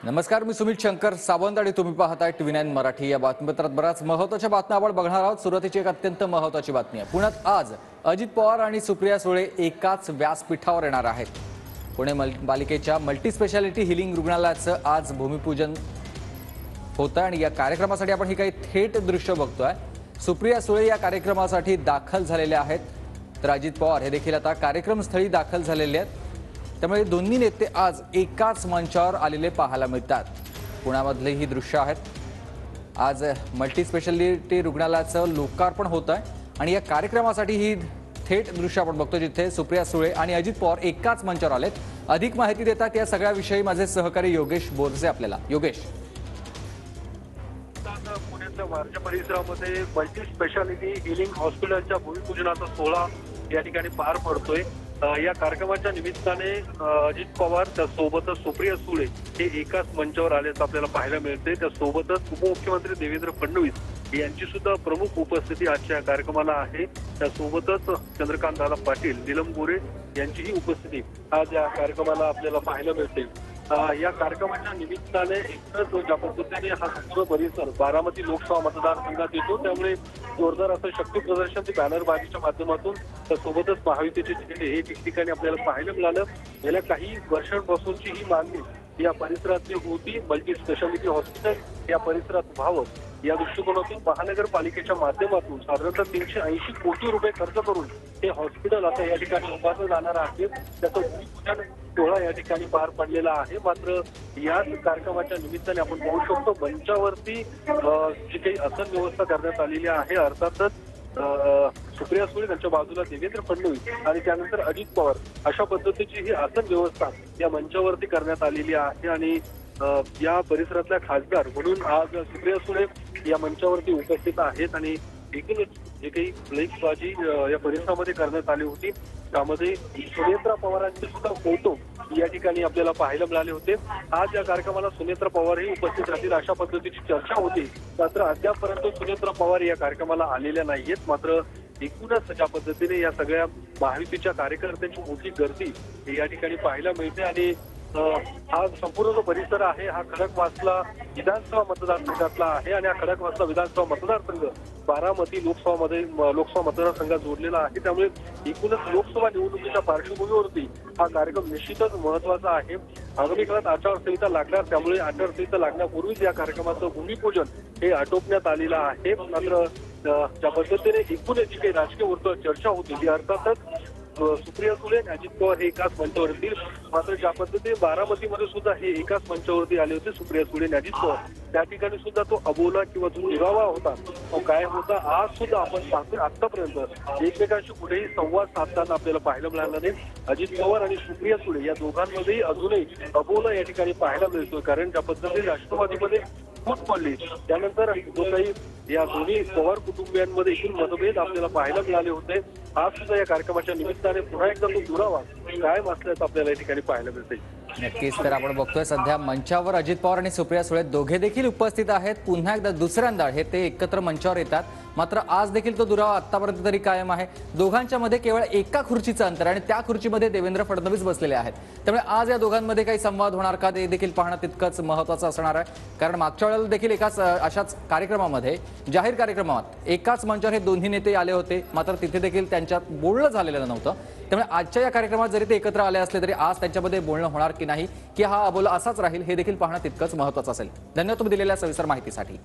नमस्कार, मी सुमित शंकर सावंत आणि तुम्ही पाहताय TV9 मराठी। या बातमीपत्रात बऱ्याच महत्त्वाच्या बातम्या आपण बघणार आहोत। सुरुवातीची एक अत्यंत महत्त्वाची बातमी आहे। पुण्यात आज अजित पवार आणि सुप्रिया सुळे एकाच व्यासपीठावर येणार आहेत। पुणे पालिकेच्या मल्टी स्पेशालिटी हिलिंग रुग्णालयाचं आज भूमिपूजन होतं आणि या कार्यक्रमासाठी आपण ही काही थेट दृश्य बघतोय। सुप्रिया सुळे या कार्यक्रमासाठी दाखल झालेले आहेत, तर अजित पवार हे देखील आता कार्यक्रमस्थळी दाखल झालेले आहेत। त्यामुळे दोन्ही नेते आज एकाच मंचावर आलेले पाहायला मिळतात। पुण्यामधले ही दृश्य आहेत। आज मल्टी स्पेशालिटी रुग्णालयाचं लोकार्पण होत आहे आणि या कार्यक्रमासाठी ही थेट दृश्य आपण बघतो, जिथे सुप्रिया सुळे आणि अजित पवार एकाच मंचावर आलेत। अधिक माहिती देतात या सगळ्याविषयी माझे सहकारी योगेश बोरसे आपल्याला। योगेश, पुण्याच्या वारजा परिसरामध्ये मल्टी स्पेशालिटी हिलिंग हॉस्पिटलच्या भूमिपूजनाचा सोहळा या ठिकाणी पार पडतोय। या कार्यक्रमाच्या निमित्ताने अजित पवार त्यासोबतच सुप्रिया सुळे हे एकाच मंचावर आल्याचं आपल्याला पाहायला मिळते। त्यासोबतच उपमुख्यमंत्री देवेंद्र फडणवीस यांची सुद्धा प्रमुख उपस्थिती आजच्या कार्यक्रमाला आहे। त्यासोबतच चंद्रकांत दादा पाटील, नीलम गोरे यांचीही उपस्थिती आज या कार्यक्रमाला आपल्याला पाहायला मिळते। या कार्यक्रमाच्या निमित्ताने एकच ज्या पद्धतीने हा संपूर्ण परिसर बारामती लोकसभा मतदारसंघात येतो, त्यामुळे जोरदार असं शक्ती प्रदर्शन ते बॅनरबाजीच्या माध्यमातून त्यासोबतच महायुतीचे झेंडे हे ठिकठिकाणी आपल्याला पाहायला मिळालं। गेल्या काही वर्षांपासूनची ही मागणी या परिसरातली होती। मल्टी स्पेशालिटी हॉस्पिटल या परिसरात व्हावं या दृष्टिकोनातून महानगरपालिकेच्या माध्यमातून साधारणतः 380 कोटी रुपये खर्च करून हे हॉस्पिटल आता या ठिकाणी उभारलं जाणार आहे। त्याचं भूमिपूजन सोहळा या ठिकाणी पार पडलेला आहे। मात्र याच कार्यक्रमाच्या निमित्ताने आपण पाहू शकतो मंचावरती जी काही आसन व्यवस्था करण्यात आलेली आहे। अर्थातच सुप्रिया सुळे त्यांच्या बाजूला देवेंद्र फडणवीस आणि त्यानंतर अजित पवार अशा पद्धतीची ही आसन व्यवस्था या मंचावरती करण्यात आलेली आहे। आणि या परिसरातल्या खासदार म्हणून आज सुप्रिया सुळे या मंचावरती उपस्थित आहेत आणि एकूणच जे काही फ्लेक्सबाजी या परिसरामध्ये करण्यात आली होती त्यामध्ये सुनेत्रा पवारांचे सुद्धा फोटो या ठिकाणी आपल्याला पाहायला मिळाले होते। आज या कार्यक्रमाला सुनेत्रा पवारही उपस्थित राहतील अशा पद्धतीची चर्चा होती। मात्र अद्यापपर्यंत सुनेत्रा पवार या कार्यक्रमाला आलेल्या नाहीयेत। मात्र एकूणच ज्या पद्धतीने या सगळ्या महायुतीच्या कार्यकर्त्यांची मोठी गर्दी या ठिकाणी पाहायला मिळते आणि हा संपूर्ण जो परिसर आहे हा खडकवासला विधानसभा मतदारसंघातला आहे आणि हा खडकवासला विधानसभा मतदारसंघ बारामती लोकसभा मतदारसंघात जोडलेला आहे। त्यामुळे एकूणच लोकसभा निवडणुकीच्या पार्श्वभूमीवरती हा कार्यक्रम निश्चितच महत्वाचा आहे। आगामी काळात आचारसंहिता लागणार, त्यामुळे आचारसंहिता लागण्यापूर्वीच या कार्यक्रमाचं भूमिपूजन हे आटोपण्यात आलेलं आहे। मात्र ज्या पद्धतीने एकूणच जी काही राजकीय वर्तुळात चर्चा होती ती अर्थातच सुप्रिया सुळे आणि अजित पवार हे एकाच मंचावर येतील। मात्र ज्या पद्धतीने बारामतीमध्ये सुद्धा हे एकाच मंचावरती आले होते सुप्रिया सुळे आणि अजित पवार, त्या ठिकाणी सुद्धा तो अबोला किंवा जो निरावा होता तो काय होता आज सुद्धा आपण पाहतोय आतापर्यंत एकमेकांशी कुठेही संवाद साधताना आपल्याला पाहायला मिळाला नाही। अजित पवार आणि सुप्रिया सुळे या दोघांमध्येही अजूनही अबोला या ठिकाणी पाहायला मिळतोय, कारण ज्या पद्धतीने राष्ट्रवादीमध्ये फूट पडली त्यानंतर जो काही या दोन्ही पवार कुटुंबियांमध्ये एकूण मतभेद आपल्याला पाहायला मिळाले होते। आज सुद्धा या कार्यक्रमाच्या निमित्ताने पुन्हा एकदा तो दुरावा कायम असल्याचं आपल्याला या ठिकाणी पाहायला मिळते। नक्कीच, तर आपण बघतोय सध्या मंचावर अजित पवार आणि सुप्रिया सुळे दोघे देखील उपस्थित आहेत। पुन्हा एकदा दुसऱ्यांदा हे ते एकत्र मंचावर येतात। मात्र आज देखील तो दुरावा आतापर्यंत तरी कायम आहे। दोघांच्या मध्ये केवळ एका खुर्चीचं अंतर आणि त्या खुर्चीमध्ये देवेंद्र फडणवीस बसलेले आहेत। त्यामुळे आज या दोघांमध्ये काही संवाद होणार का ते देखील पाहणं तितकंच महत्त्वाचं असणार आहे, कारण मागच्या वेळेला देखील एकाच अशाच कार्यक्रमामध्ये जाहीर कार्यक्रमात एकाच मंचावर हे दोन्ही नेते आले होते, मात्र तिथे देखील त्यांच्यात बोलणं झालेलं नव्हतं। त्यामुळे आजच्या या कार्यक्रमात जरी ते एकत्र आले असले तरी आज त्यांच्यामध्ये बोलणं होणार की नाही, की हा अबोला असाच राहील, हे देखील पाहणं तितकंच महत्त्वाचं असेल। धन्यवाद तुम्ही दिलेल्या सविस्तर माहितीसाठी।